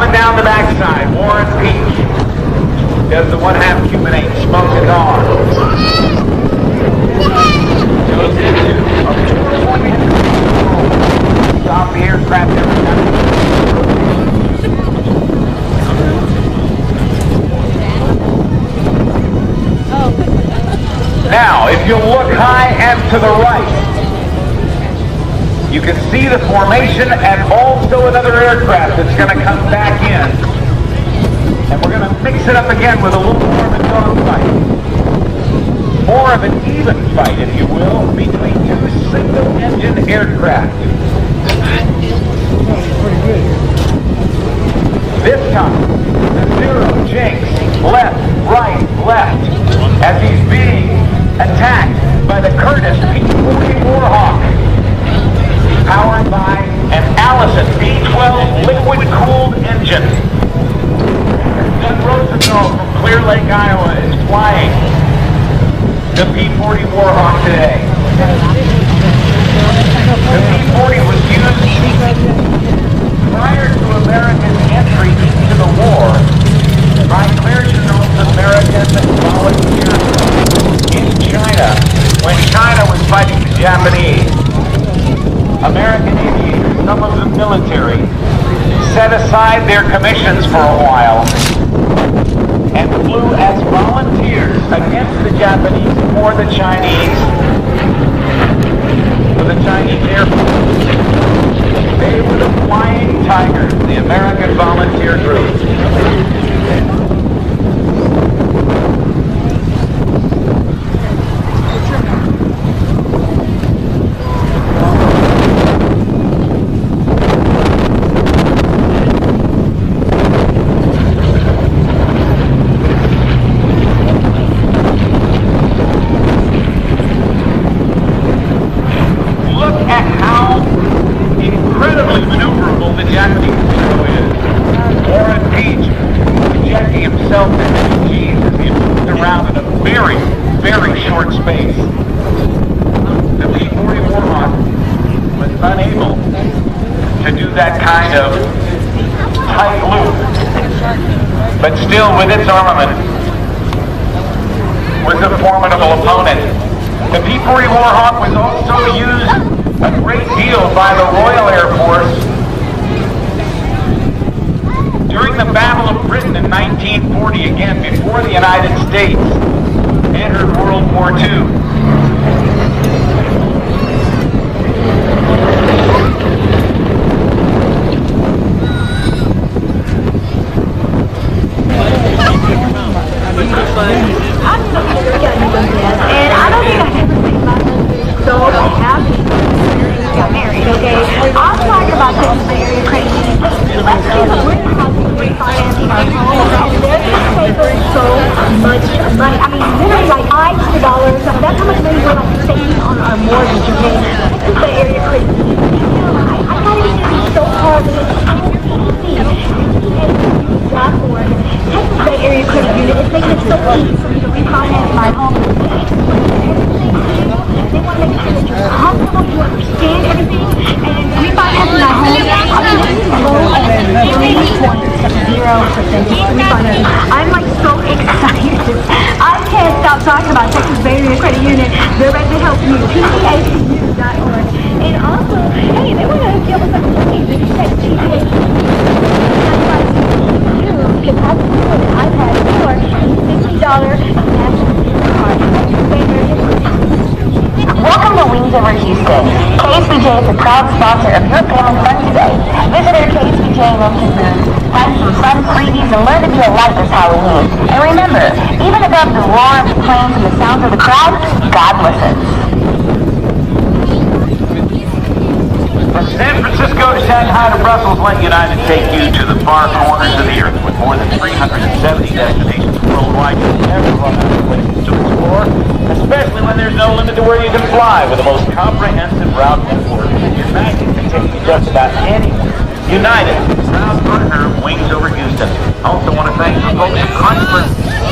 Coming down the backside, Warren Peach does the 1/2 Cuban 8, smoke it on. Goes into a 4-point stop the aircraft every time. Now, if you look high and to the right, you can see the formation and also another aircraft that's going to come back in. And we're going to mix it up again with a little more of a dogfight. More of an even fight, if you will, between two single-engine aircraft. This time, the Zero jinks left, right, left, as he's being attacked by the Curtiss P-40 Warhawk, powered by an Allison B-12 liquid-cooled engine. Doug Rosenthal from Clear Lake, Iowa is flying the P-40 Warhawk today. The P-40 was used prior to American entry into the war by Clear Chinook's American volunteers in China when China was fighting the Japanese. American aviators, some of the military, set aside their commissions for a while and flew as volunteers against the Japanese for the Chinese, for the Chinese Air Force. They were the Flying Tigers, the American volunteer group. But still, with its armament, was a formidable opponent. The P-40 Warhawk was also used a great deal by the Royal Air Force during the Battle of Britain in 1940, again, before the United States entered World War II. And I don't think I ever think about this so happy got married, okay? I'm talking about taking the area crazy. Let's see the refinancing our home, and they're saving so much money. I mean, literally like $5 that's how much money we're like saving on our mortgage, okay? This is the area crazy. I thought it was going to be so hard, but it's so easy. .org. Texas Bay Area Credit Union is making it so easy for me to refinance my home. They want to make sure that you're comfortable, you understand everything, and refinancing my home, I'm like so excited. I can't stop talking about Texas Bay Area Credit Union. They're ready to help you. TPACU.org. And also, hey, they want to give us some money. They can text TPACU. You can have an iPad or $60 national card. Welcome to Wings Over Houston. KSBJ is a proud sponsor of your family fun today. Visit our KSBJ Mention booth, find some fun freebies, and learn to be a light this Halloween. And remember, even above the roar of the planes and the sounds of the crowd, God listens. From San Francisco to Shanghai to Brussels, let United take you to the far corners of the earth with more than 370 destinations worldwide. You'll never run out of places to explore, especially when there's no limit to where you can fly with the most comprehensive route network. United can take you just about anywhere. United, proud partner of Wings Over Houston. Also want to thank the folks at Chrysler.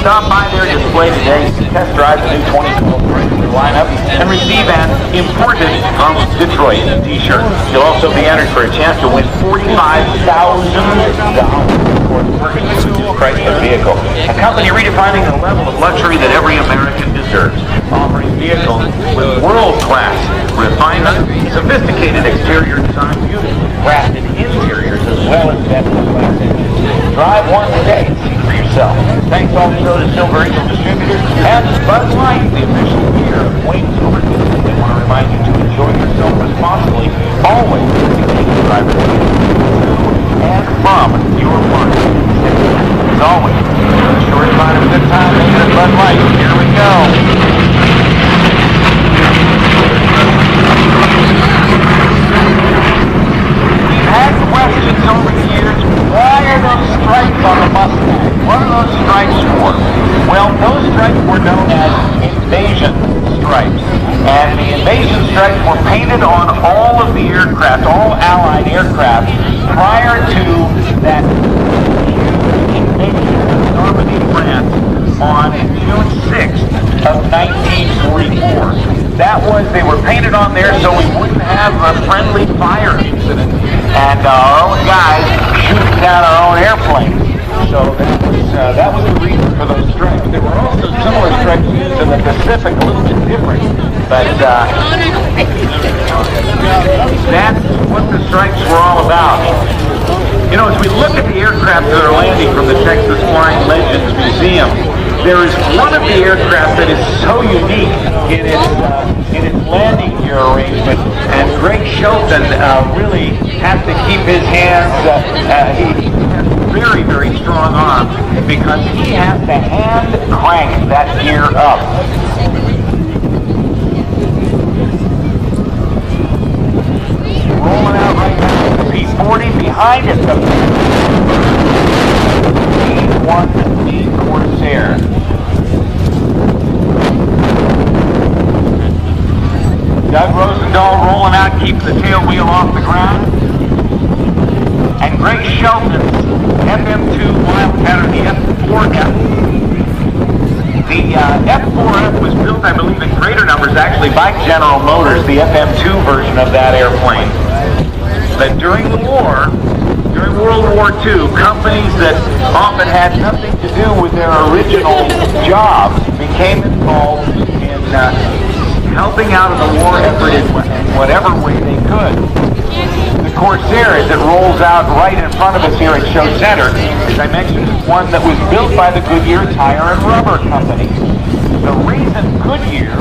Stop by their display today, test drive the new 2012 Chrysler lineup, and receive an imported from Detroit t-shirt. You'll also be entered for a chance to win $45,000. of course, working with this Chrysler vehicle. A company redefining the level of luxury that every American deserves, offering vehicles with world-class refinement, sophisticated exterior design, beautifully crafted interiors, as well as best-in-class engines. Drive one today and see for yourself. Thanks also to Silver Eagle Distributors and Bud Light, the official beer of Wayne's Orchid. They want to remind you to enjoy yourself responsibly, always taking driver and from your party. As always, sure to find a good time making it Bud Light. Here we go. We've had questions over the years, why are those stripes on the Mustang? What are those stripes for? Well, those stripes were known as invasion stripes. And the invasion stripes were painted on all of the aircraft, all Allied aircraft, prior to that invasion of Normandy, France on June 6th of 1944. That was, they were painted on there so we wouldn't have a friendly fire incident and our own guys shooting down our own airplanes. So that was the reason for those stripes. There were also similar stripes used in the Pacific, a little bit different, but that's what the stripes were all about. You know, as we look at the aircraft that are landing from the Texas Flying Legends Museum, there is one of the aircraft that is so unique in its landing gear arrangement, and Greg Shelton really has to keep his hands, he has very, very strong arms, because he has to hand crank that gear up. Rolling out right now, the P-40 behind it, the P-1D Corsair. Doug Rosendahl rolling out, keeping the tail wheel off the ground. And Greg Shelton's FM2 Wildcatter, the F4F. The F4F was built, I believe, in greater numbers actually by General Motors, the FM2 version of that airplane. But during the war, during World War II, companies that often had nothing to do with their original jobs became involved in helping out in the war effort in whatever way they could. The Corsair, as it rolls out right in front of us here at Show Center, as I mentioned, is one that was built by the Goodyear Tire and Rubber Company. The reason Goodyear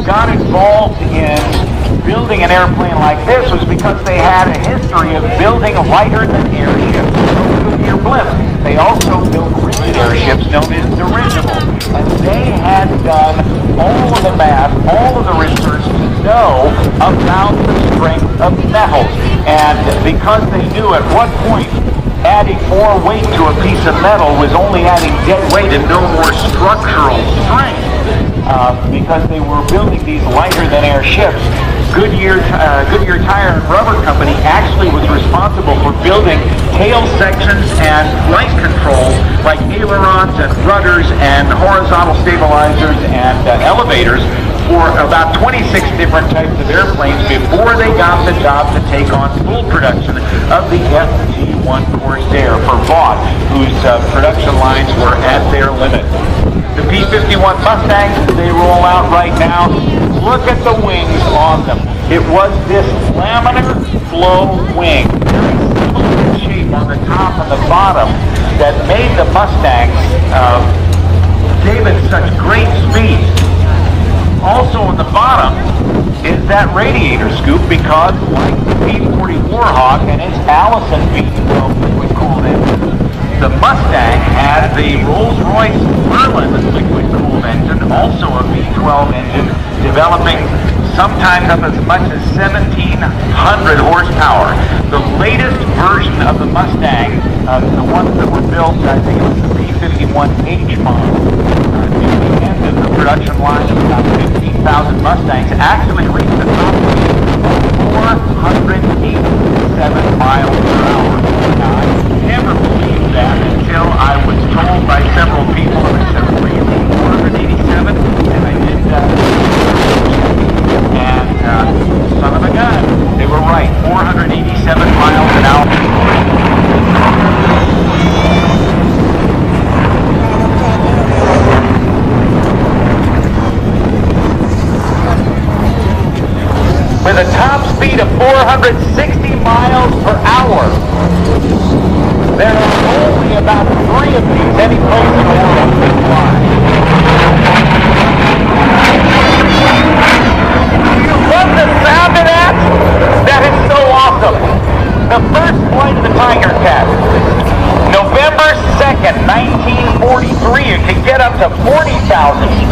got involved in building an airplane like this was because they had a history of building lighter than airships, Goodyear blimps. They also built rigid airships known as dirigibles, and they had done all of the math, all of the research to know about the strength of metals. And because they knew at what point adding more weight to a piece of metal was only adding dead weight and no more structural strength, because they were building these lighter than air ships, Goodyear Tire and Rubber Company actually was responsible for building tail sections and flight controls like ailerons and rudders and horizontal stabilizers and elevators for about 26 different types of airplanes before they got the job to take on full production of the FG-1 Corsair for Vought, whose production lines were at their limit. The P-51 Mustangs, as they roll out right now, look at the wings on them. It was this laminar flow wing, very similar shape on the top and the bottom, that made the Mustangs, gave it such great speed. Also on the bottom is that radiator scoop, because like the P-40 Warhawk and its Allison V12 liquid-cooled engine, the Mustang had the Rolls-Royce Merlin liquid-cooled engine, also a V12 engine, developing sometimes up as much as 1,700 horsepower. The latest version of the Mustang, the ones that were built, I think it was the P-51H model, near the end of the production line of about 15,000 Mustangs, actually reached the top speed of 487 miles per hour. Now, I never believed that until I was told by several people, and I said, really, 487? And I did and son of a gun, they were right, 487 miles an hour. 460 miles per hour. There are only about 3 of these any place in the world that fly. You love the sound of that? That is so awesome. The first flight of the Tiger Cat, November 2nd, 1943. It could get up to 40,000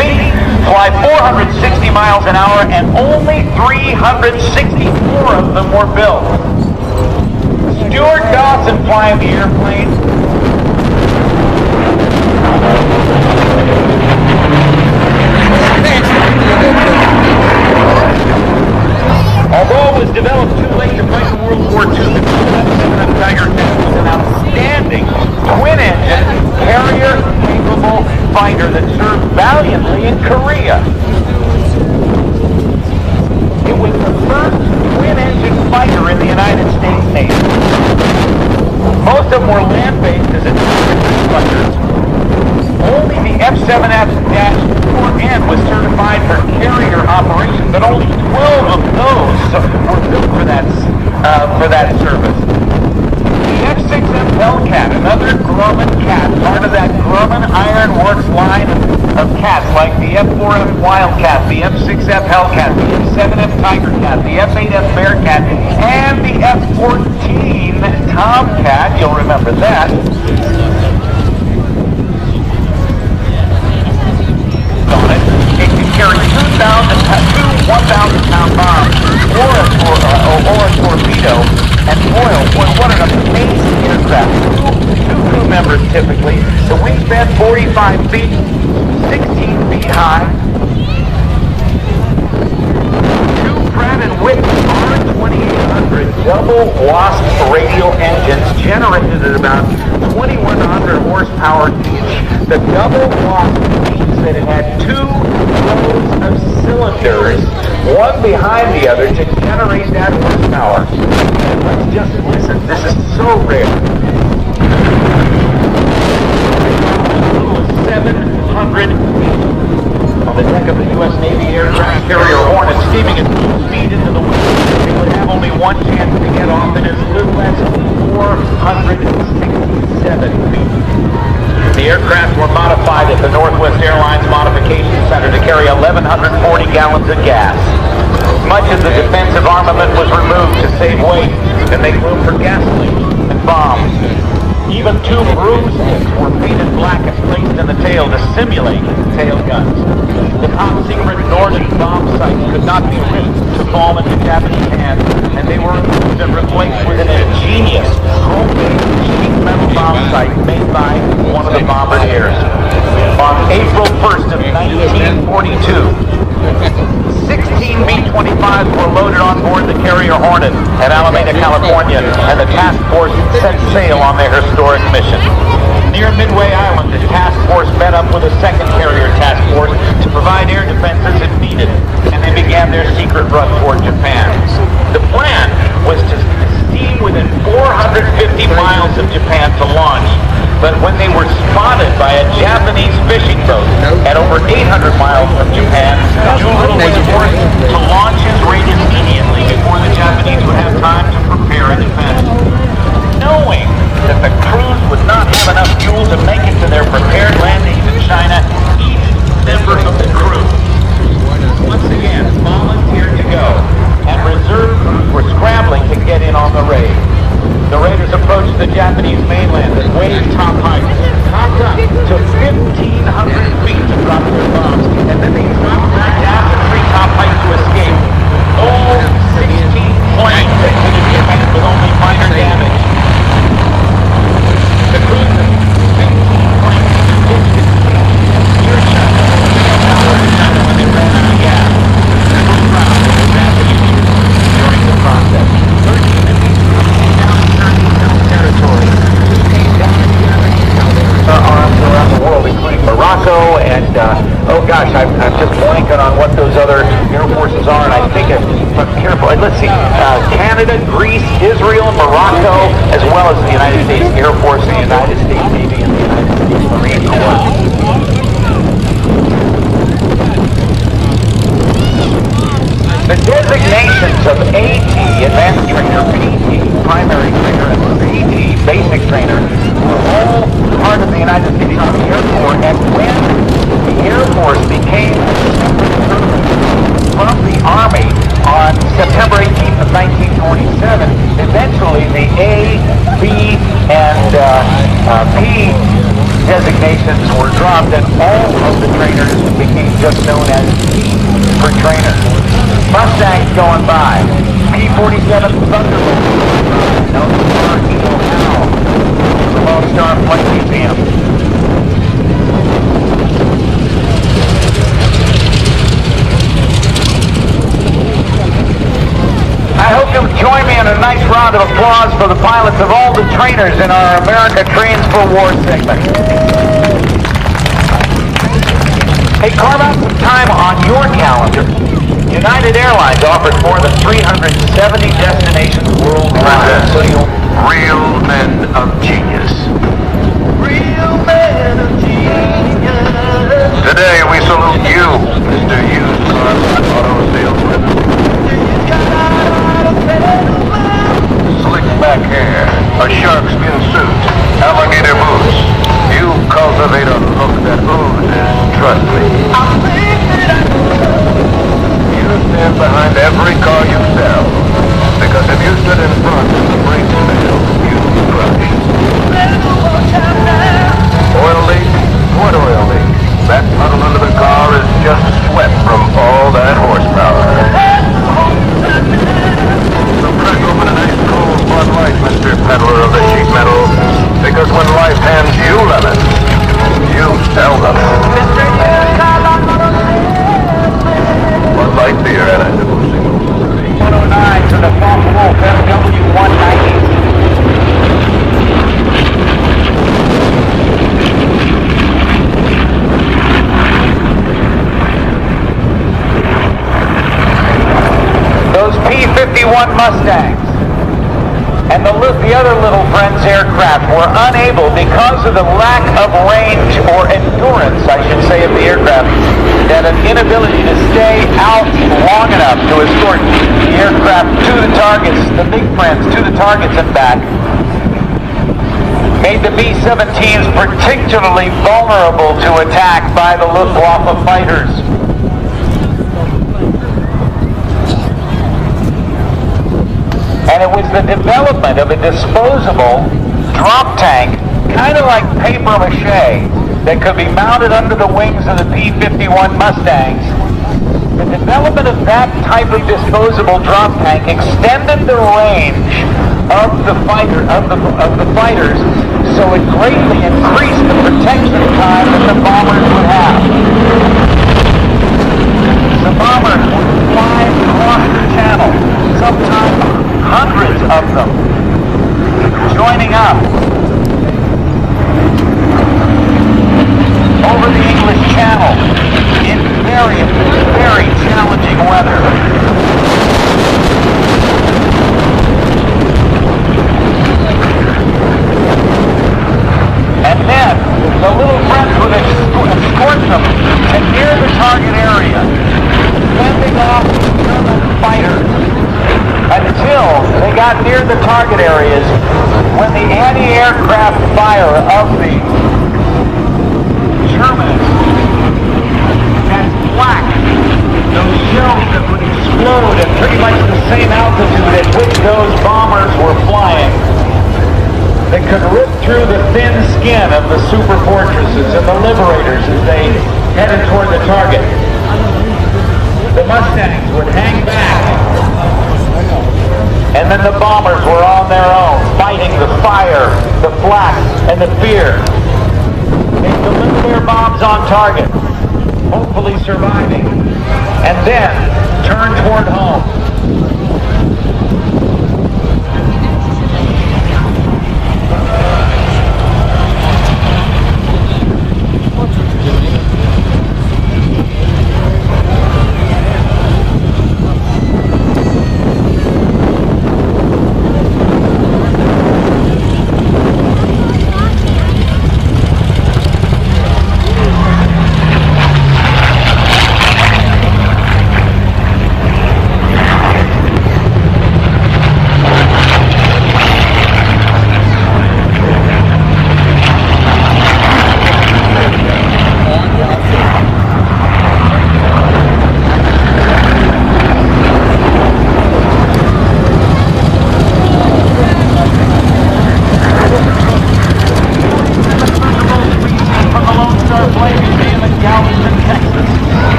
feet, fly 460 miles an hour, and only 364 of them were built. Stuart Dawson flying the airplane. Although it was developed too late to fight in World War II, the Tiger Cat was an outstanding twin-engine, carrier-capable fighter that served valiantly in Korea. It was the first twin-engine fighter in the United States Navy. Most of them were land-based as infantry fighters. Only the F-7F-4N was certified for carrier operation, but only 12 of those were built for that service. The F-6F Hellcat, another Grumman cat, part of that Grumman Iron Works line of cats like the F-4F Wildcat, the F-6F Hellcat, the F-7F Tiger Cat, the F-8F Bearcat, and the F-14 Tomcat. You'll remember that. It can carry 1,000-pound bombs or a torpedo, and foil was what an amazing aircraft. Two crew members typically. The wingspan 45 feet, 16 feet high. Two Pratt & Whitney R2800 double Wasp radial engines generated at about 2,100 horsepower each. The double Wasp means that it had 2 rows of cylinders, one behind the other, to generate that horsepower. Let's just listen. This is so rare. 700 feet on the deck of the U.S. Navy aircraft carrier Hornet, steaming at full speed into the wind. It would have only one chance to get off it as little as 467 feet. The aircraft were modified at the Northwest Airlines Modification Center to carry 1,140 gallons of gas. Much of the defensive armament was removed to save weight and make room for gasoline and bombs. Even 2 broomsticks were painted black and placed in the tail to simulate tail guns. The top-secret Norden bomb sights could not be reached to fall into Japanese hands, and they were removed and replaced with an ingenious homemade sheet metal bomb sight made by one of the bombardiers. On April 1st of 1942, 16 B-25s were loaded on board the carrier Hornet at Alameda, California, and the task force set sail on their historic mission. Near Midway Island, the task force met up with a second carrier task force to provide air defenses if needed, and they began their secret run toward Japan. The plan was to steam within 450 miles of Japan to launch, but when they were spotted by a Japanese fishing boat at over 800 miles from Japan, Doolittle was forced to launch his raid immediately before the Japanese would have time to prepare a defense. Knowing that the crews would not have enough fuel to make it to their prepared landings in China, each member of the crew once again volunteered to go, and reserve crews were scrambling to get in on the raid. The raiders approached the Japanese mainland at wave top height, topped up to 1,500 feet to drop their bombs, and then they dropped back down to treetop height to escape. All 16 planes exited Japan with only minor damage. The crews of 16 planes ditched near China, when they ran out of gas. Several crowds were badly injured during the process. 13 of these territory came down in Japanese arms around the world, including Morocco and, oh gosh, I'm just blanking on what those other air forces are, and I think if I'm careful, let's see, Canada, Greece, Israel, Morocco, as well as the United States Air Force, the United States Navy, and the United States Marine Corps. The designations of AT, Advanced Trainer, PT, Primary Trainer, and PT, Basic Trainer, were all part of the United States Army Air Corps, and when the Air Force became from the Army on September 18th of 1947, eventually the A, B, and P designations were dropped, and all of the trainers became just known as T for trainer. Mustangs going by. P-47 Thunderbolt. Known for Eagle Howe. The Lone Star Flight Museum. I hope you'll join me in a nice round of applause for the pilots of all the trainers in our America Trains for War segment. Hey, carve out some time on your calendar. United Airlines offers more than 370 destinations worldwide. So real men of genius. Real men of genius. Today we salute you, Mr. Used Car Auto Salesman. Slick back hair, a sharkskin suit, alligator boots. You cultivate a look that oozes, trust me. You stand behind every car you sell, because if you stood in front and the brakes failed, you'd crush. Oil leak? What oil leak? That puddle under the car is just sweat from all that horsepower. So crack open a nice cold Bud Light, Mr. Peddler of the sheet metal, because when life hands you lemons, you sell them. Bud Light beer, and I suppose 109 to the Funk Wolf FW 190. Those P-51 Mustangs and the other little friends aircraft were unable, because of the lack of range or endurance, I should say, of the aircraft, and an inability to stay out long enough to escort the aircraft to the targets, the big friends, to the targets and back, made the B-17s particularly vulnerable to attack by the Luftwaffe fighters. And it was the development of a disposable drop tank, kind of like paper mache, that could be mounted under the wings of the P-51 Mustangs. The development of that type of disposable drop tank extended the range of the fighters, so it greatly increased the protection time that the bombers would have. The bombers would fly across the channel, sometimes hundreds of them, joining up over the English Channel in very, very challenging weather. And then the little friends would escort them to near the target area, fending off German fighters until they got near the target areas, when the anti-aircraft fire of the Germans had flak, those shells that would explode at pretty much the same altitude at which those bombers were flying, that could rip through the thin skin of the super fortresses and the liberators as they headed toward the target. The Mustangs would hang back, and then the bombers were on their own, fighting the fire, the flak, and the fear. They delivered their bombs on target, hopefully surviving, and then turned toward home.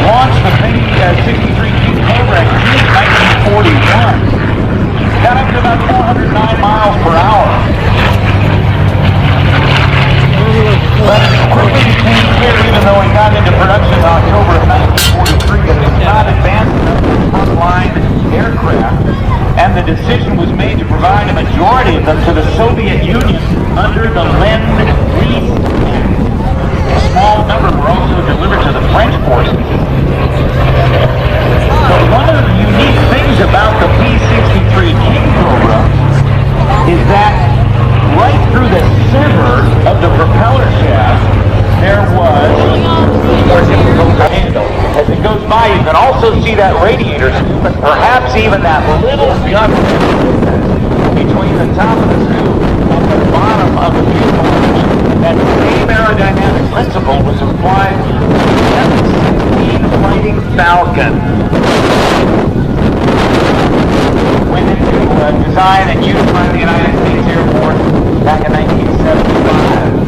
launched the P-63 King Cobra in June 1941. Got up to about 409 miles per hour. But it quickly became clear, even though it got into production in October of 1943, that it was not advanced enough for frontline aircraft, and the decision was made to provide a majority of them to the Soviet Union under the Lend-Lease Act. A small number were also delivered to the French forces. So one of the unique things about the P-63 King Cobra is that right through the center of the propeller shaft, there was more difficult to handle. As it goes by, you can also see that radiator scoop, and perhaps even that little gun between the top of the scoop and the bottom of the fuselage. That same aerodynamic principle was applied to the F-16 Fighting Falcon. Went into design and used by the United States Air Force back in 1975.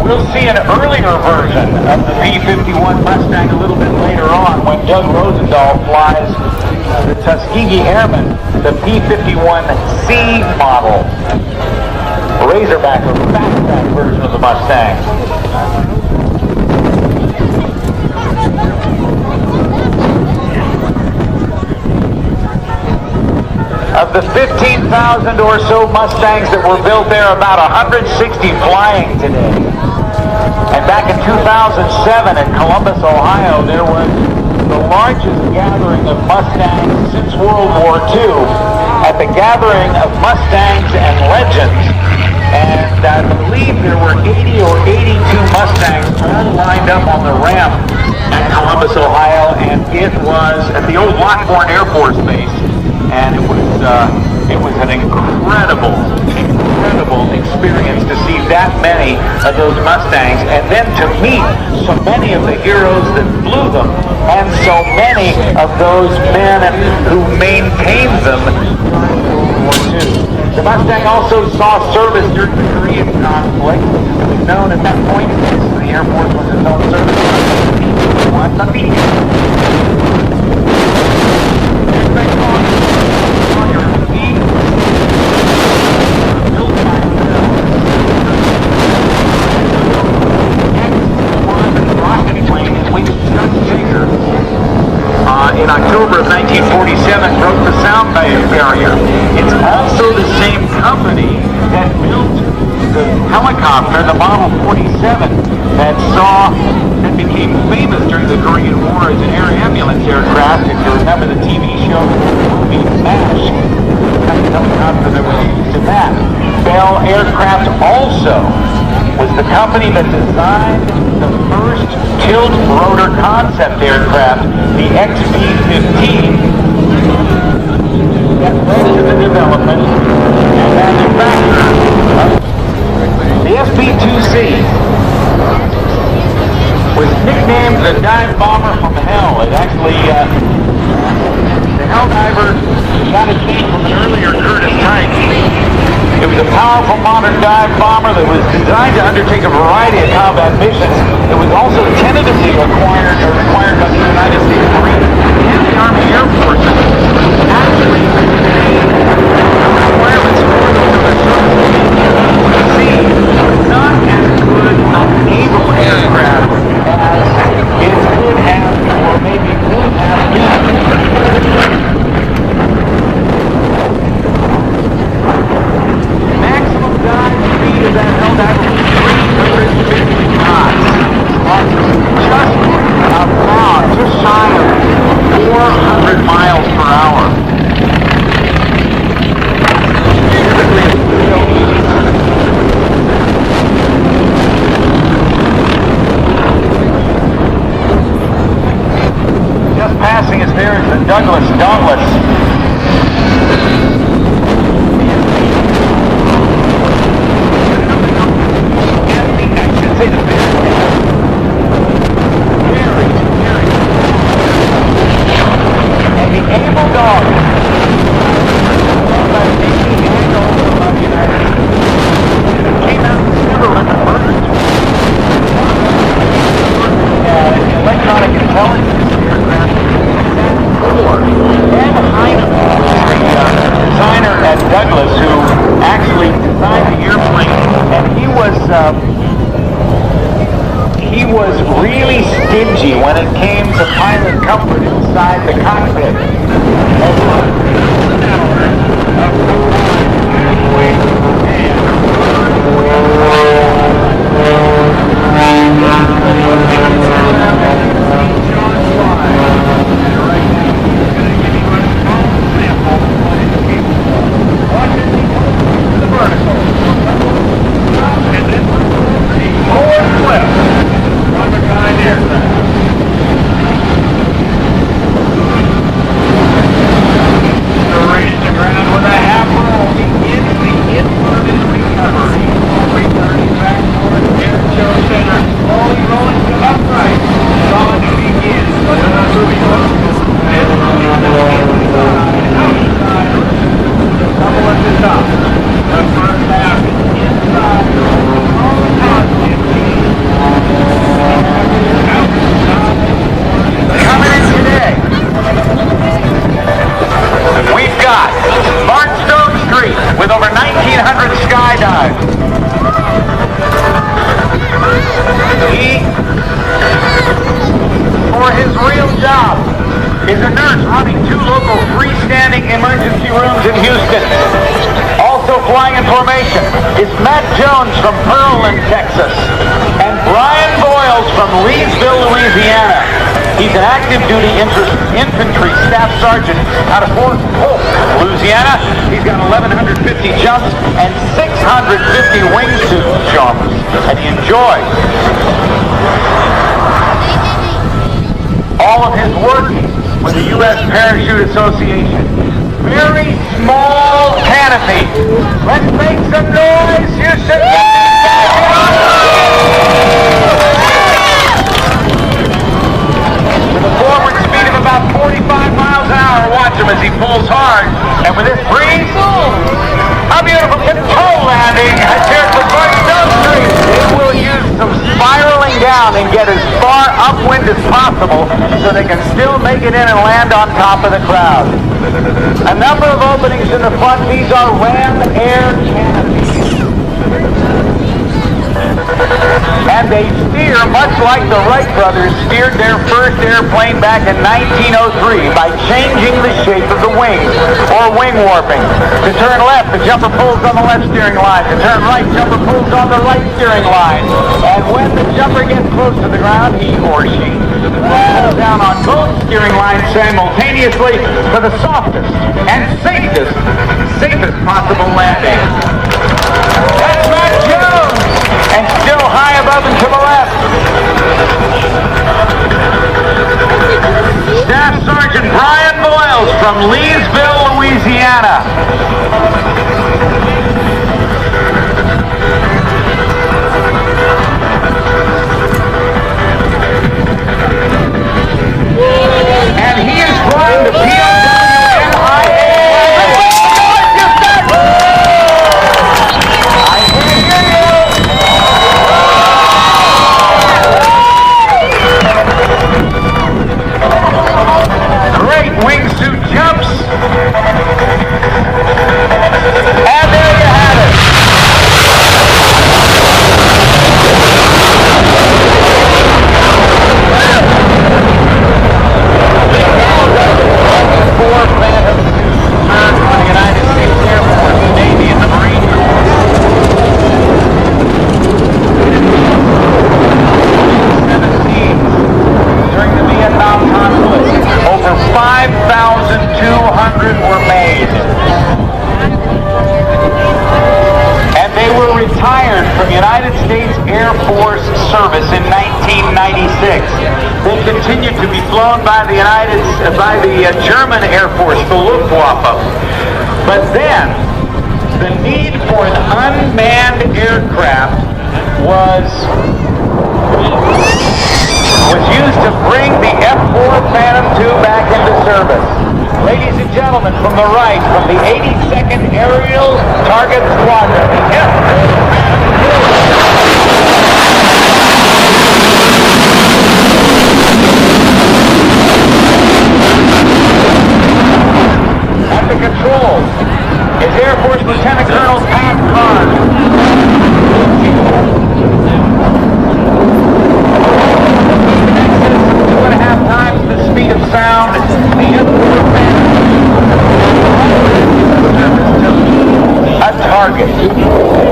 We'll see an earlier version of the P-51 Mustang a little bit later on when Doug Rosendahl flies the Tuskegee Airmen, the P-51C model. Razorback or fastback version of the Mustang. Of the 15,000 or so Mustangs that were built there, about 160 flying today. And back in 2007 in Columbus, Ohio, there was the largest gathering of Mustangs since World War II at the Gathering of Mustangs and Legends. And I believe there were 80 or 82 Mustangs all lined up on the ramp at Columbus, Ohio, and it was at the old Lockbourne Air Force Base. And it was an incredible experience to see that many of those Mustangs, and then to meet so many of the heroes that flew them, and so many of those men who maintained them during World War II. The Mustang also saw service during the Korean conflict. It was known at that point in the Air Force was its own service. In October of 1947 broke the sound barrier. It's also the same company that built the helicopter, the Model 47, that became famous during the Korean War as an air ambulance aircraft. If you remember the TV show, the movie MASH, the helicopter that was used in that. Bell Aircraft also was the company that designed the first tilt rotor concept aircraft, the XB-15, that led to the development and manufacture of the SB-2C. Was nicknamed the dive bomber from hell. It actually, the Helldiver got its name from an earlier Curtiss type. It was a powerful modern dive bomber that was designed to undertake a variety of combat missions. It was also tentatively required by the United States Marine and the Army Air Forces. Actually, the requirements for the sea not as good a naval aircraft as it could have, or maybe would have been. Maximum dive speed of that Helldiver was 350 knots. Just shy of 400 miles per hour. he was really stingy when it came to pilot comfort inside the cockpit. With over 1,900 skydives. He, for his real job, is a nurse running 2 local freestanding emergency rooms in Houston. Also flying in formation is Matt Jones from Pearland, Texas, and Brian Boyles from Leesville, Louisiana. He's an active duty infantry staff sergeant out of Fort Polk, Louisiana. He's got 1,150 jumps and 650 wingsuit jumps, and he enjoys all of his work with the U.S. Parachute Association. Very small canopy. Let's make some noise, Houston! With a forward speed of about 45 miles an hour, watch him as he pulls hard. And with this breeze, a beautiful control landing. Let's hear it for Bart Stonestreet. It will use some spiraling down and get as far upwind as possible so they can still make it in and land on top of the crowd. A number of openings in the front. These are ram air canopies. And they steer much like the Wright brothers steered their first airplane back in 1903 by changing the shape of the wings, or wing warping. To turn left, the jumper pulls on the left steering line. To turn right, jumper pulls on the right steering line. And when the jumper gets close to the ground, he or she pulls down on both steering lines simultaneously for the softest and safest possible landing. That's Matt Jones! And still high above and to the left. Staff Sergeant Brian Boyles from Leesville, Louisiana. And he is flying the POW-MIA. Wingsuit jumps. And there you have it. Four Phantom served for the United States Air Force, the Navy, and the Marine Corps. During the Vietnam conflict, over 5,200 were made. And they were retired from United States Air Force service in 1996. They continued to be flown by the German Air Force, the Luftwaffe. But then, the need for an unmanned aircraft was used to bring the F-4 Phantom II back into service. Ladies and gentlemen, from the right, from the 82nd Aerial Target Squadron, the F-4 At the controls is Air Force Lieutenant Colonel Pat Carr. target.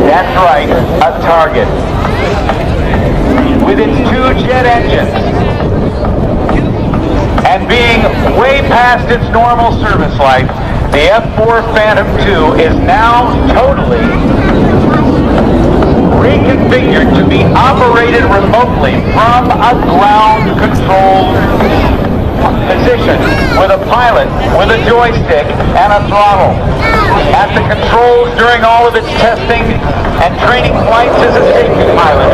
That's right, a target. With its two jet engines and being way past its normal service life, the F-4 Phantom II is now totally reconfigured to be operated remotely from a ground control position with a pilot, with a joystick, and a throttle. At the controls during all of its testing and training flights as a safety pilot.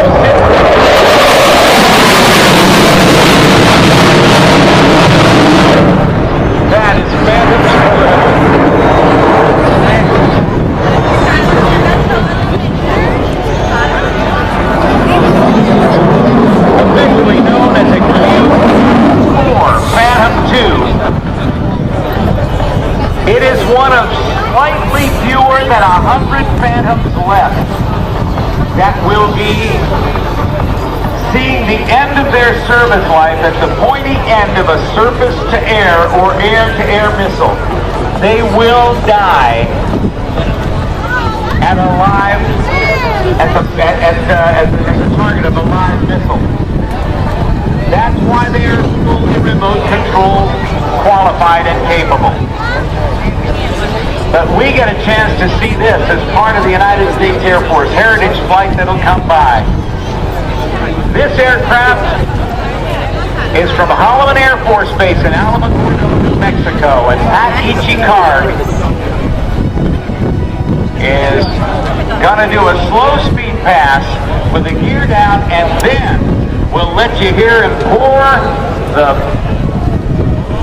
That is Phantom officially known as a Q4 Phantom II. It is one of slightly fewer than 100 Phantoms left that will be seeing the end of their service life at the pointy end of a surface-to-air or air-to-air missile. They will die at a live, as the target of a live missile. That's why they are fully remote control qualified and capable. But we get a chance to see this as part of the United States Air Force heritage flight that'll come by. This aircraft is from Holloman Air Force Base in Alamogordo, New Mexico, and Pat Ichikar is gonna do a slow speed pass with the gear down, and then we'll let you hear him pour the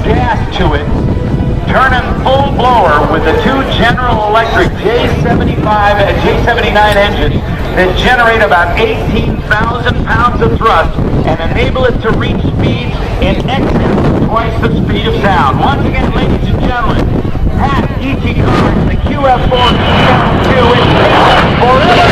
gas to it, turning full blower with the two General Electric J75 and J79 engines that generate about 18,000 pounds of thrust and enable it to reach speeds in excess of twice the speed of sound. Once again, ladies and gentlemen, Pat Ichikar, the QF4 Phantom II is forever.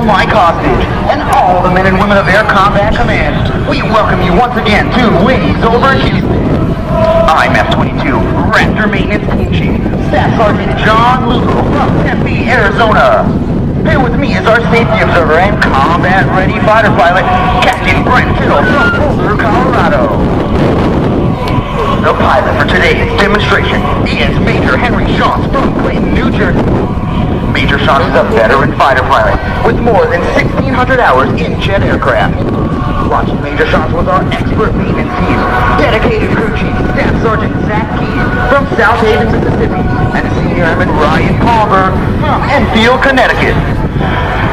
Mike Hostage, and all the men and women of Air Combat Command, we welcome you once again to Wings Over Houston. I'm F-22 Raptor Maintenance Team Chief, Staff Sergeant John Lugo from Tempe, Arizona. Here with me is our safety observer and combat-ready fighter pilot, Captain Brent Tittle from Boulder, Colorado. The pilot for today's demonstration is Major Henry Shantz from Clayton, New Jersey. Major Shantz is a veteran fighter pilot with more than 1,600 hours in jet aircraft. Launching Major Shantz was our expert maintenance team, dedicated crew chief, Staff Sergeant Zach Keys from South Haven, Mississippi, and Senior Airman Ryan Palmer from Enfield, Connecticut.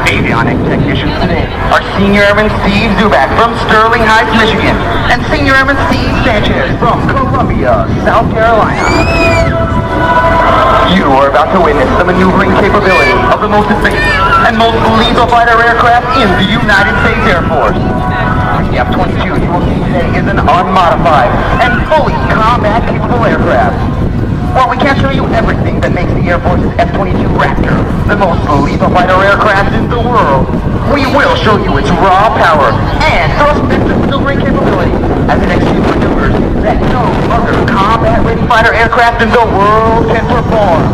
Avionics technicians today are Senior Airman Steve Zubak from Sterling Heights, Michigan, and Senior Airman Steve Sanchez from Columbia, South Carolina. You are about to witness the maneuvering capability of the most advanced and most lethal fighter aircraft in the United States Air Force. The F-22 you will see today is an unmodified and fully combat-capable aircraft. While we can't show you everything that makes the Air Force's F-22 Raptor the most lethal fighter aircraft in the world, we will show you its raw power and thrust-vector maneuvering capability as it executes maneuvers that no other combat-ready fighter aircraft in the world can perform.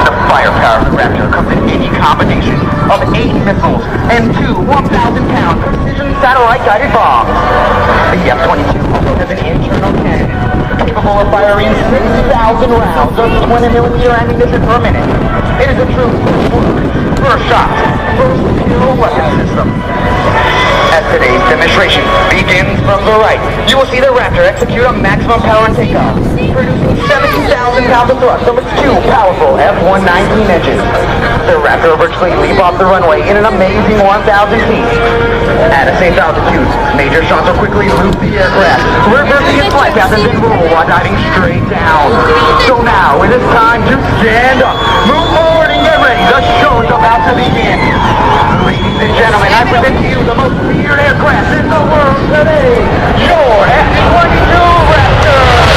The firepower of the Raptor comes in any combination of 8 missiles and 2 1,000-pound precision satellite-guided bombs. The F-22 also has an internal cannon capable of firing 6,000 rounds of 20mm ammunition per minute. It is a true first shot, first kill weapon system. As today's demonstration begins from the right, you will see the Raptor execute on maximum power and takeoff, producing 17,000 pounds of thrust from its two powerful F-119 engines. The Raptor will virtually leap off the runway in an amazing 1,000 feet. At a safe altitude, Major Shots will quickly loop the aircraft, reversing its flight path and then roll while diving straight down. So now it is time to stand up, move forward and get ready. The show is about to begin. Ladies and gentlemen, I present to you the most feared aircraft in the world today, your F-22 Raptor!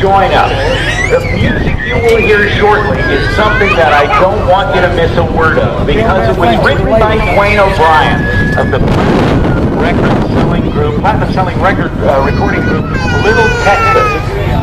join us. The music you will hear shortly is something that I don't want you to miss a word of, because it was written by Dwayne O'Brien of the platinum-selling recording group, Little Texas.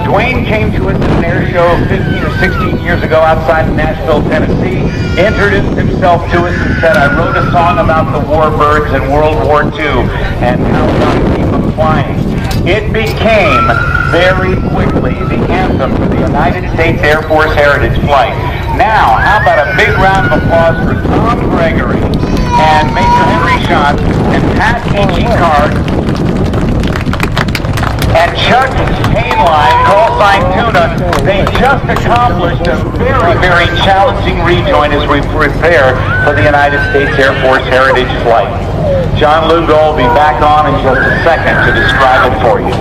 Dwayne came to us at an air show 15 or 16 years ago outside of Nashville, Tennessee, introduced himself to us and said, I wrote a song about the warbirds in World War II and how we ought to keep them flying. It became very quickly the anthem for the United States Air Force Heritage Flight. Now, how about a big round of applause for Tom Gregory and Major Henry Schott and Pat Card and Chuck Hainline, call sign Tuna. They just accomplished a very, very challenging rejoin as we prepare for the United States Air Force Heritage Flight. John Lugo will be back on in just a second to describe it for you.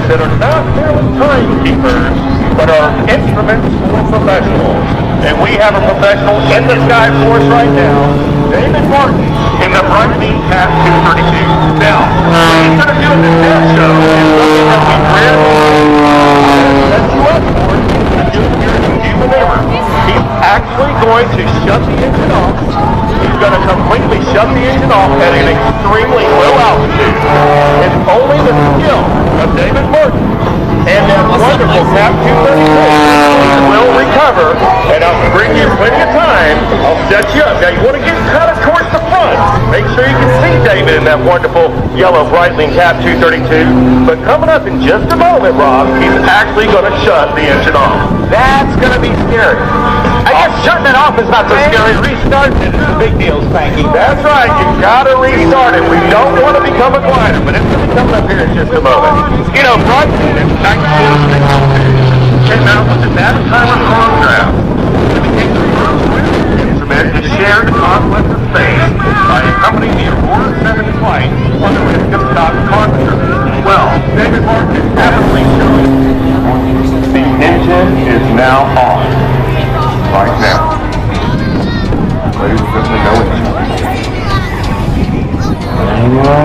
That are not merely timekeepers, but are instruments for professionals. And we have a professional in the sky for us right now, David Martin, in the Brightwing TAP 232. Now, what he's going to do in this test show is something that we rarely set you up for to do here in Cuba River. He's actually going to shut the engine off. He's going to completely shut the engine off at an extremely low altitude. It's only the skill of David Martin and that wonderful TAP 232 will recover, and I'll bring you plenty of time. I'll set you up. Now, you want to get kind of towards the front. Make sure you can see David in that wonderful yellow Breitling TAP 232. But coming up in just a moment, Rob, he's actually going to shut the engine off. That's going to be scary. I guess shutting it off is not so scary. Restarting it is a big deal, Spanky. That's right. You've got to restart it. We don't want to become a glider, but it's going to be coming up here in just a moment. You know, Breitling in 1962 came out with the Navitimer chronograph. It became the first instrument to share the conquest of space by accompanying the Aurora 7 flight on the risk of Scott Carpenter. Well, David Martin is happily showing the engine is now on. Right now. Ladies and gentlemen, no engine.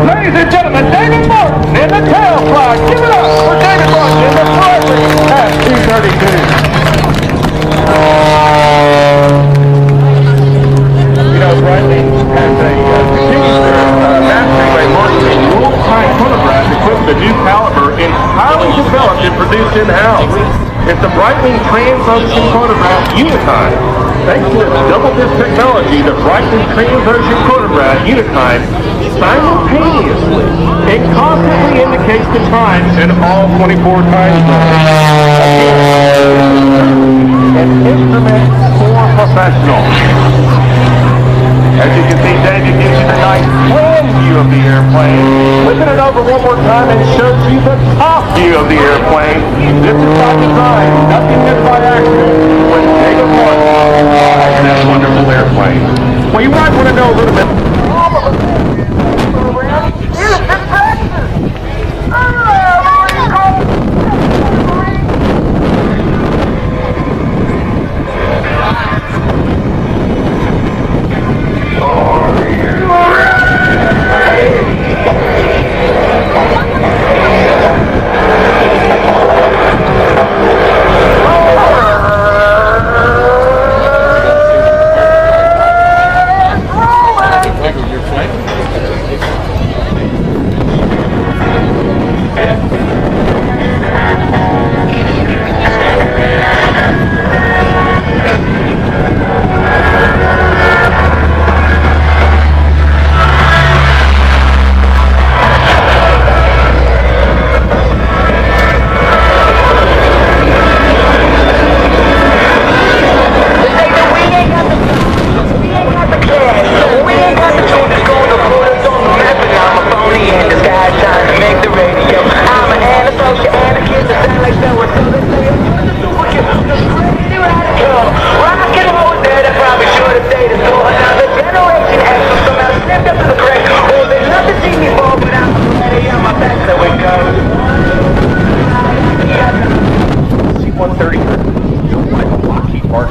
Ladies and gentlemen, David Martin in the tail flag. Give it up for David Martin in the Breitling TAP 232. You know, Breitling has continues their mastering by marketing a dual-time chronograph equipped with a new caliber entirely developed and produced in-house. It's the Breitling Trans-Ocean Chronograph Unitime. Thanks to its double disc technology, technology that writes and transverts your chronograph unit time simultaneously. It constantly indicates the time in all 24 time zones. An instrument for professionals. As you can see, David gives you the nice plan view of the airplane. Flipping it over one more time and shows you the top view of the airplane. This is by design, nothing is by accident. When David Martin flies that wonderful airplane. Well, you might want to know a little bit.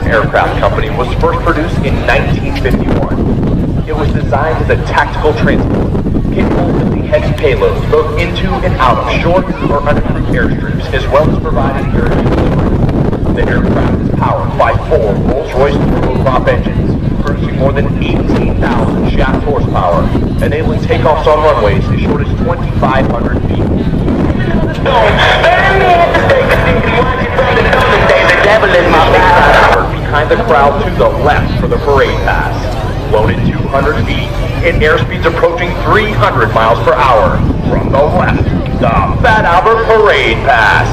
Aircraft Company was first produced in 1951. It was designed as a tactical transport, capable of lifting heavy payloads both into and out of short or uncrewed airstrips, as well as providing air delivery. The aircraft is powered by 4 Rolls-Royce turboprop engines, producing more than 18,000 shaft horsepower, enabling takeoffs on runways as short as 2,500 feet. Behind the crowd to the left for the parade pass. Flown at 200 feet and airspeeds approaching 300 miles per hour. From the left, the Fat Albert Parade Pass.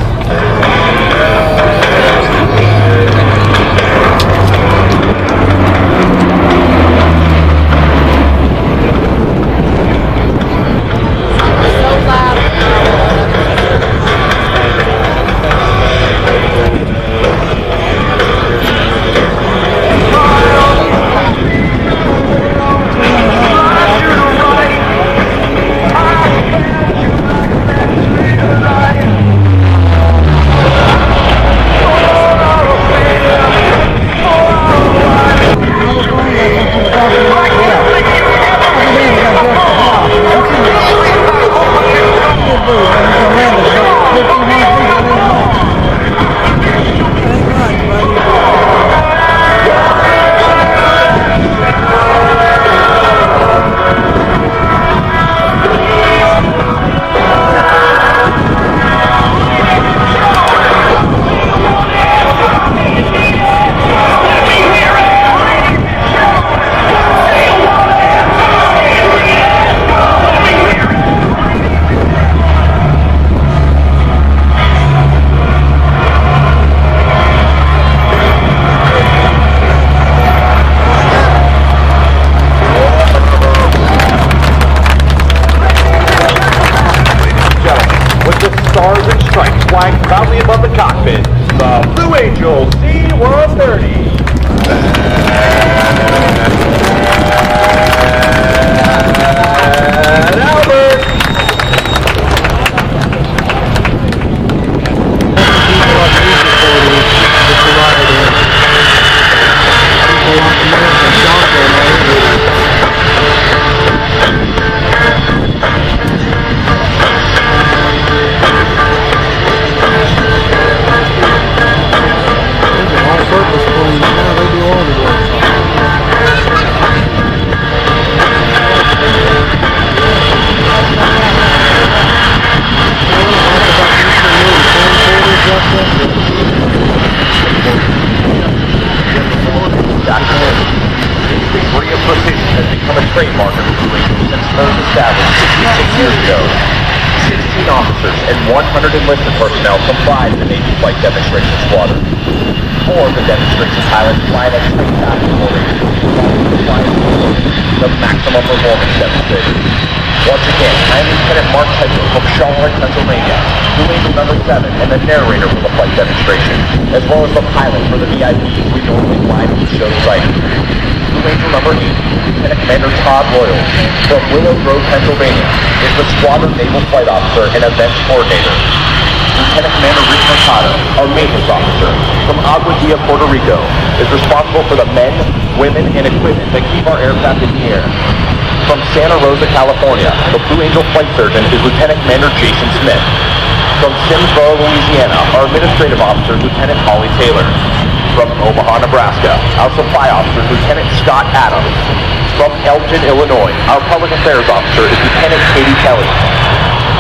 become a trademark of the Blue Angels since it was established 66 years ago. 16 officers and 100 enlisted personnel comprise the Navy Flight Demonstration Squadron. 4 of the demonstration pilots fly at tight tactical range, the maximum performance demonstrator. Once again, I am Lieutenant Mark Tyson from Charlotte, Pennsylvania, Blue Angel number 7, and the narrator for the flight demonstration, as well as the pilot for the VIPs we normally fly to the show site. Blue Angel number 8, Lieutenant Commander Todd Royal, from Willow Grove, Pennsylvania, is the Squadron Naval Flight Officer and Events Coordinator. Lieutenant Commander Rick Mercado, our maintenance officer, from Agua Dia, Puerto Rico, is responsible for the men, women, and equipment that keep our aircraft in the air. From Santa Rosa, California, the Blue Angel flight surgeon is Lieutenant Commander Jason Smith. From Simsboro, Louisiana, our administrative officer, Lieutenant Holly Taylor. From Omaha, Nebraska, our supply officer, Lieutenant Scott Adams. From Elgin, Illinois, our public affairs officer is Lieutenant Katie Kelly.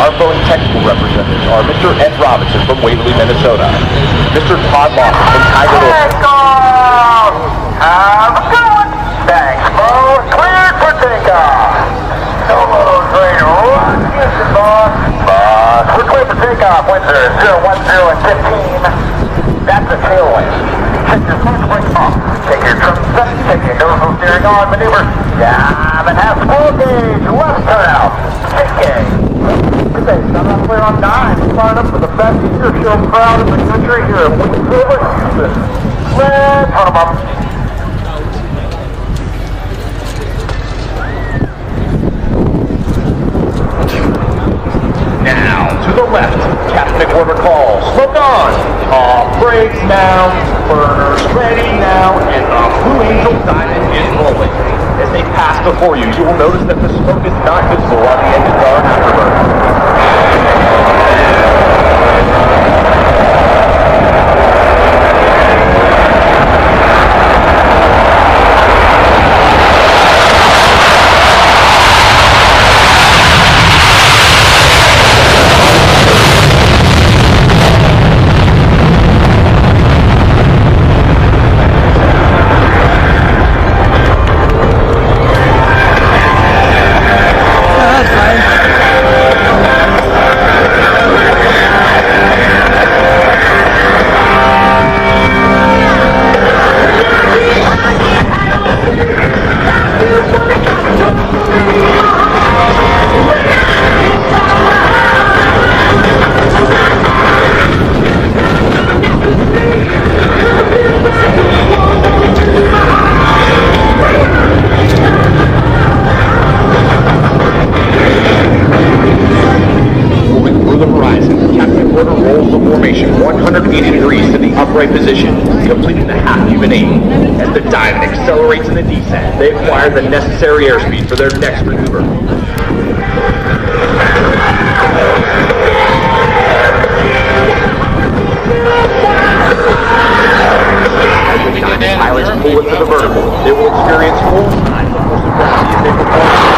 Our Boeing technical representatives are Mr. Ed Robinson from Waverly, Minnesota, Mr. Todd Lawson from Tiger. Have a good one. Thanks, Bo. Cleared for takeoff. Solo train rock. Houston, boss. Boss. We're cleared for takeoff. Winds are 010 and 15. That's a tailwind. Check your flight brake off. Take your trim set. Take your nose steering on. Maneuver. Jam and have full gauge. Left turnout. 6 gauge. Today, I'm not clear on 9. Fired up for the best eater show crowd in the country here at Winslow, Houston. Let's run them up. Now, to the left, Captain McWhorter calls, smoke on! Off brakes now, burners ready now, and the Blue Angel Diamond is rolling. As they pass before you, you will notice that the smoke is not visible on the engine guard afterburner. Position, completing the half even aim. As the Diamond accelerates in the descent, they acquire the necessary airspeed for their next maneuver. As the Diamond pilots pull into the vertical, they will experience full time propulsive gravity as they perform.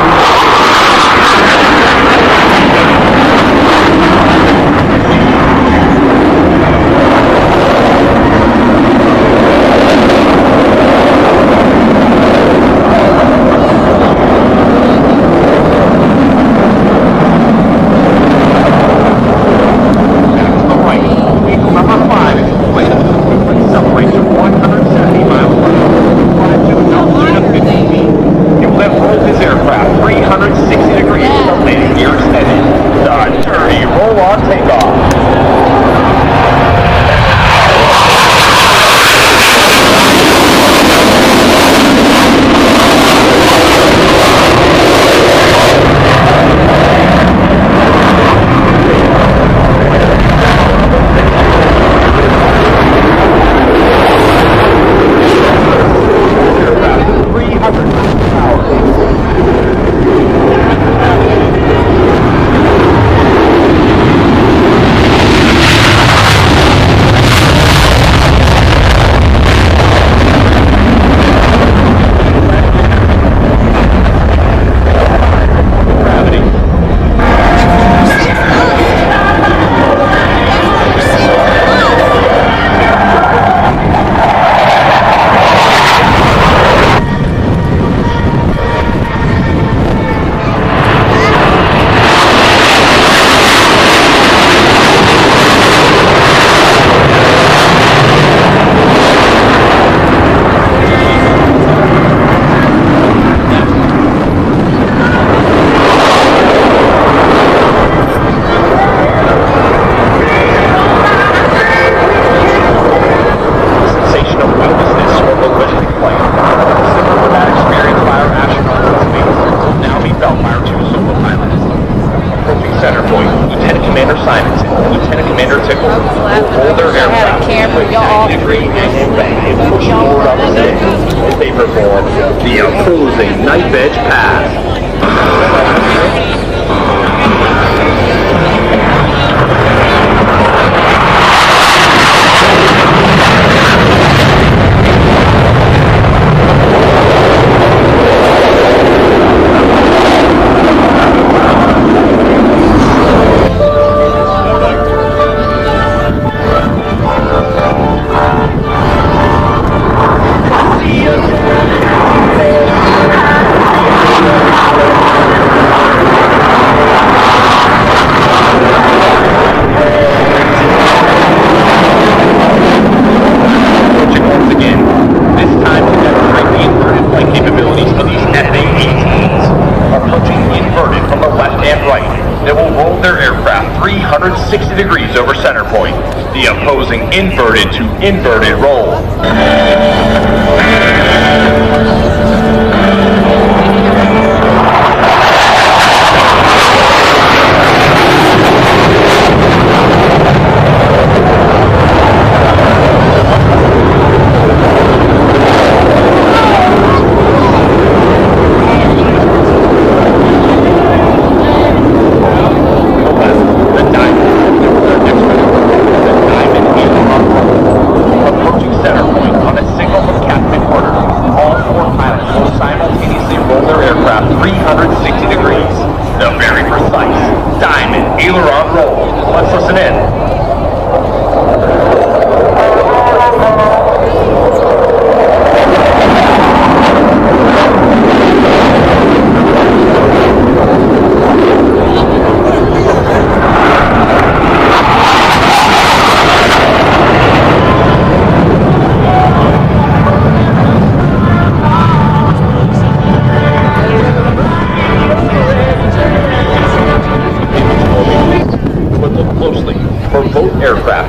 90-degree angle bank and push forward on the stick as they perform the opposing knife edge pass. Degrees over center point. The opposing inverted to inverted roll.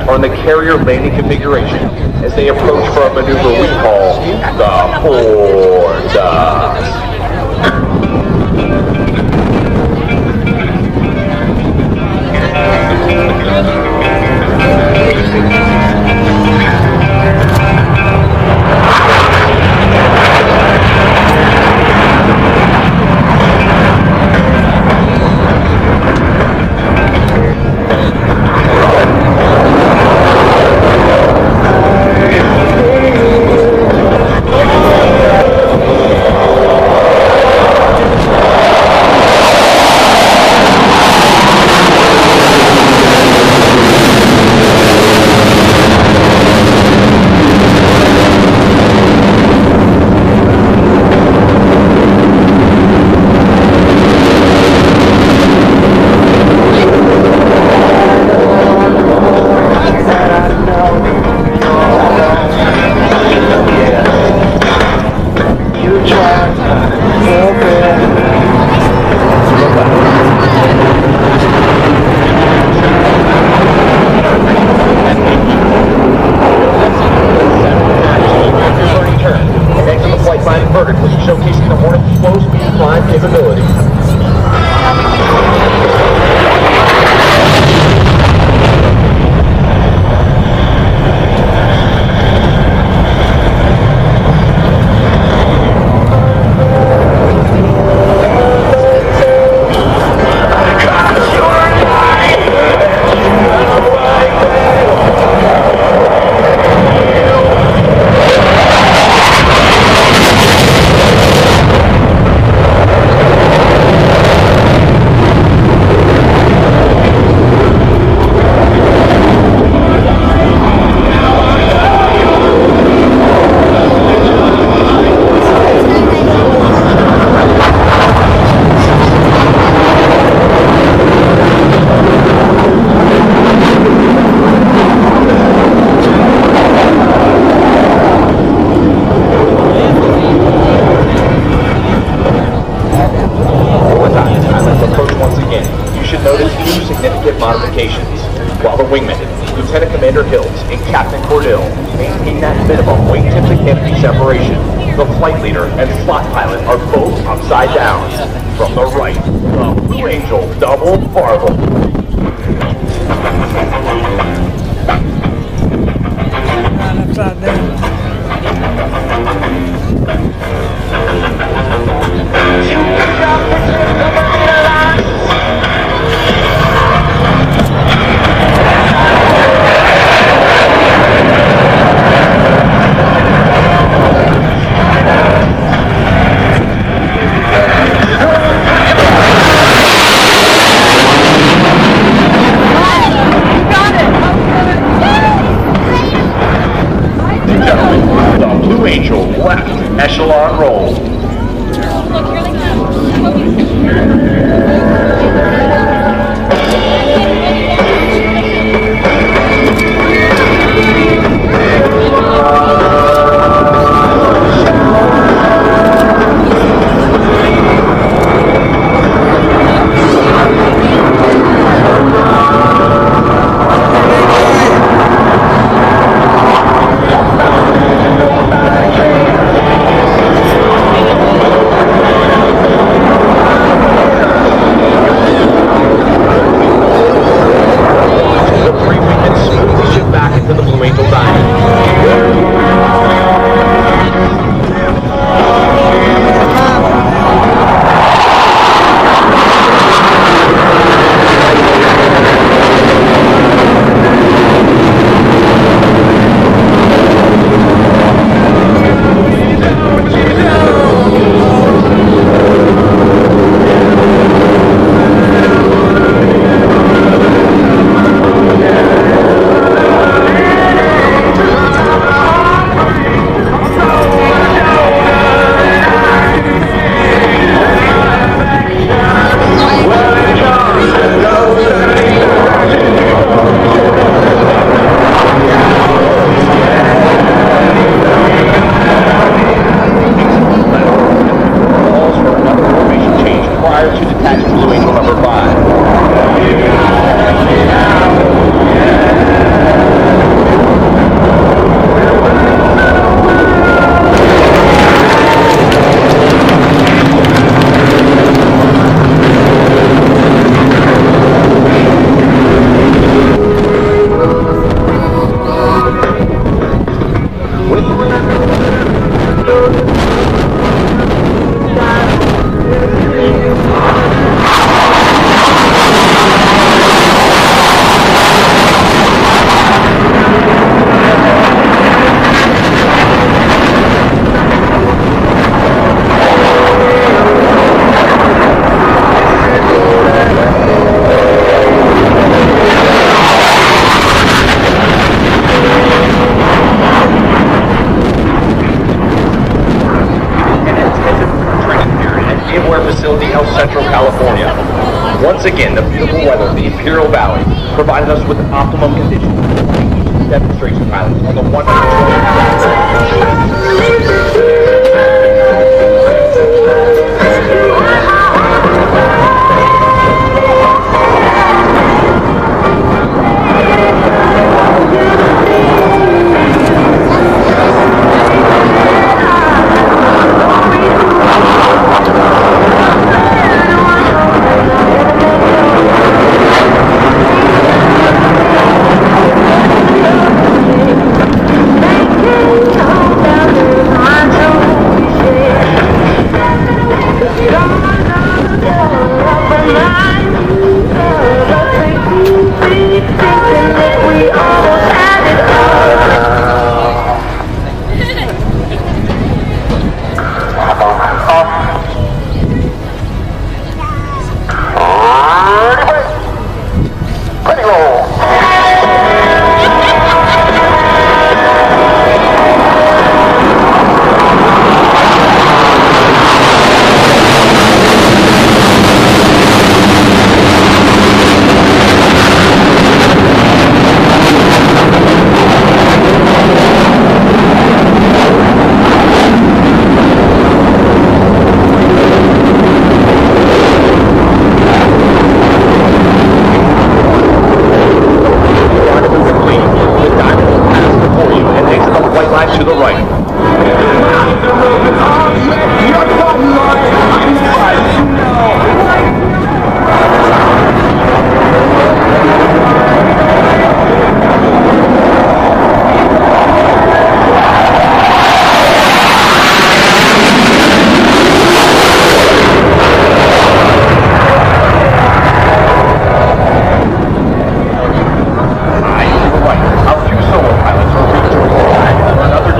On the carrier landing configuration as they approach for a maneuver we call the Fortas. Showcasing the Hornet's slow speed climb capability. Modifications. While the wingmen, Lieutenant Commander Hills and Captain Cordell, maintain that minimum wingtip to canopy separation, the flight leader and slot pilot are both upside down. From the right, the Blue Angel double farvel. Once again, the beautiful weather of the Imperial Valley provided us with optimum conditions. Demonstration pilots on the 120.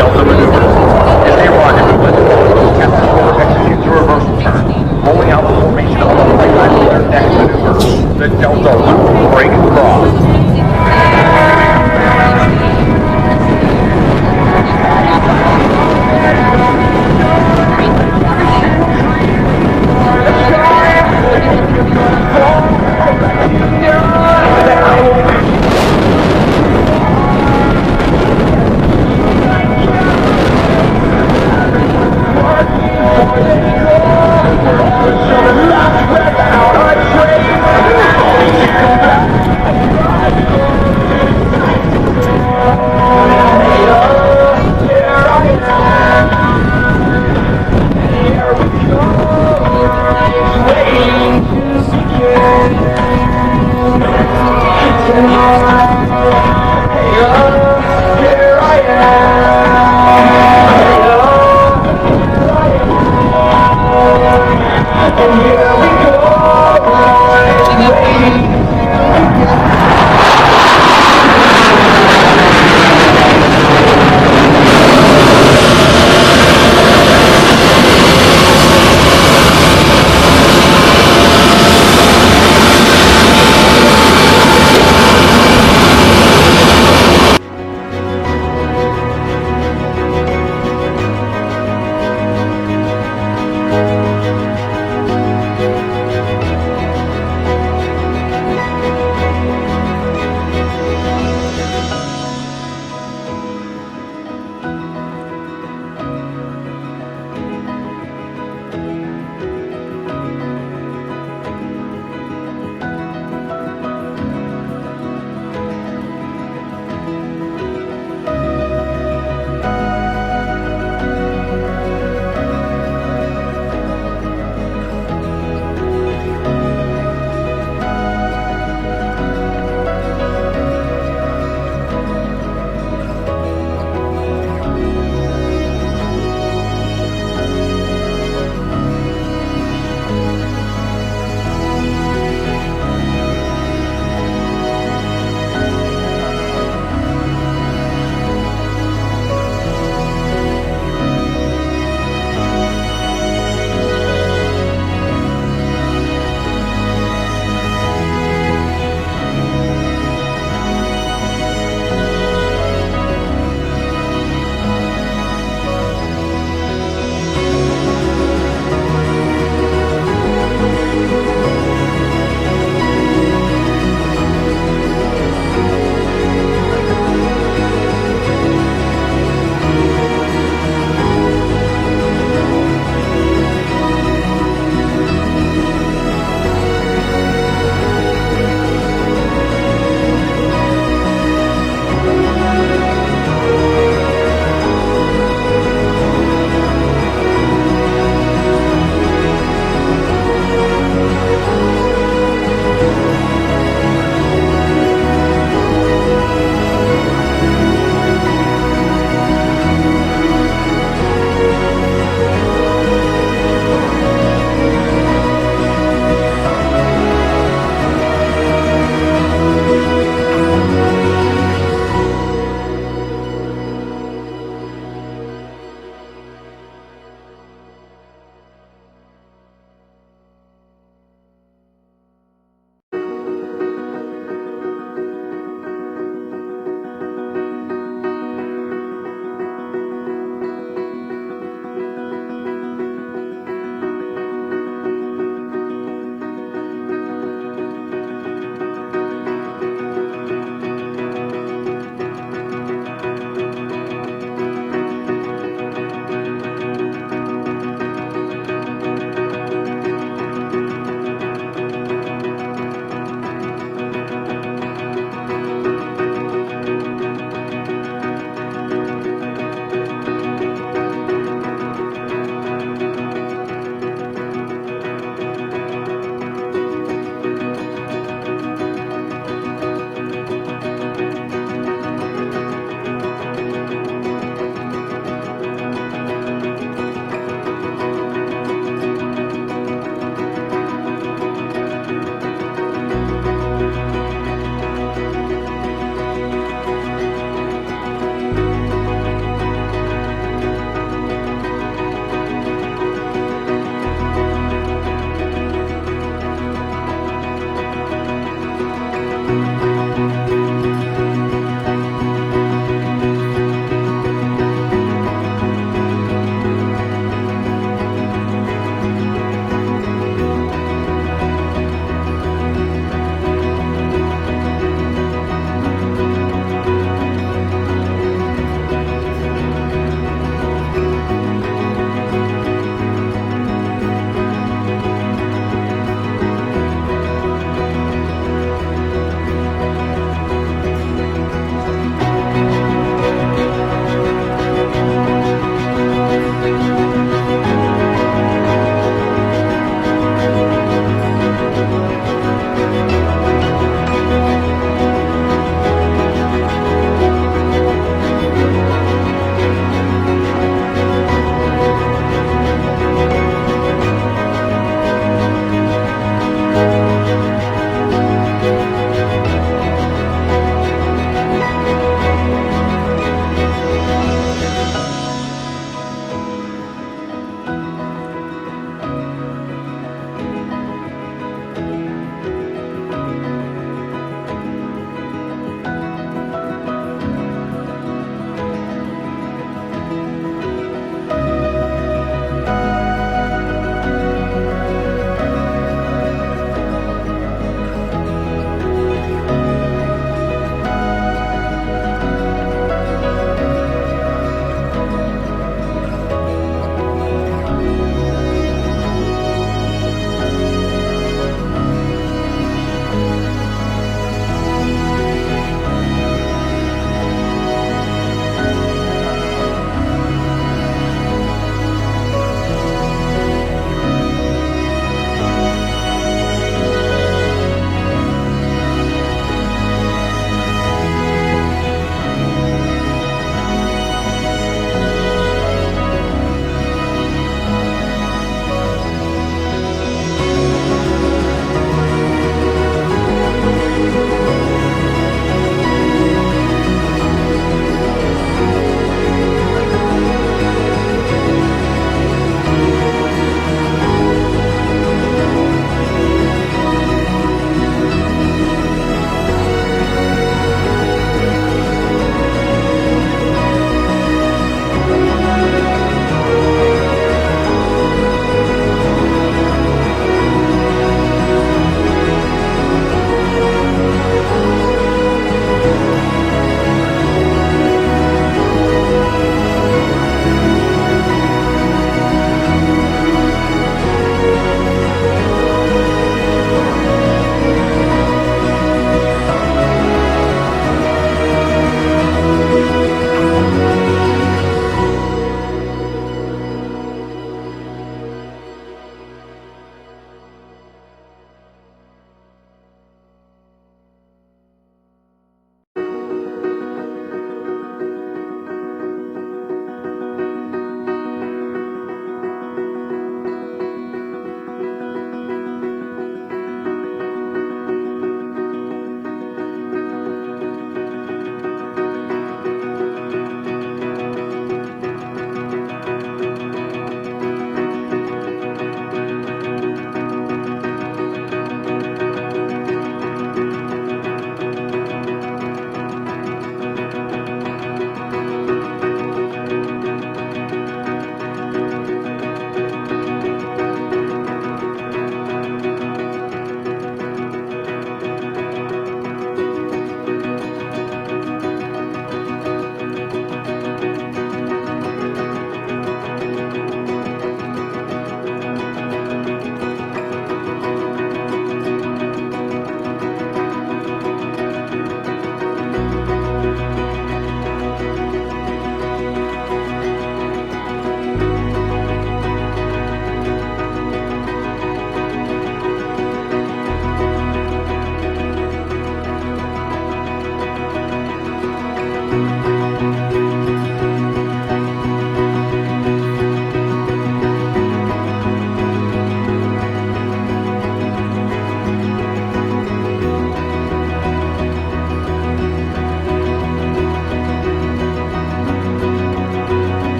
Delta And yeah,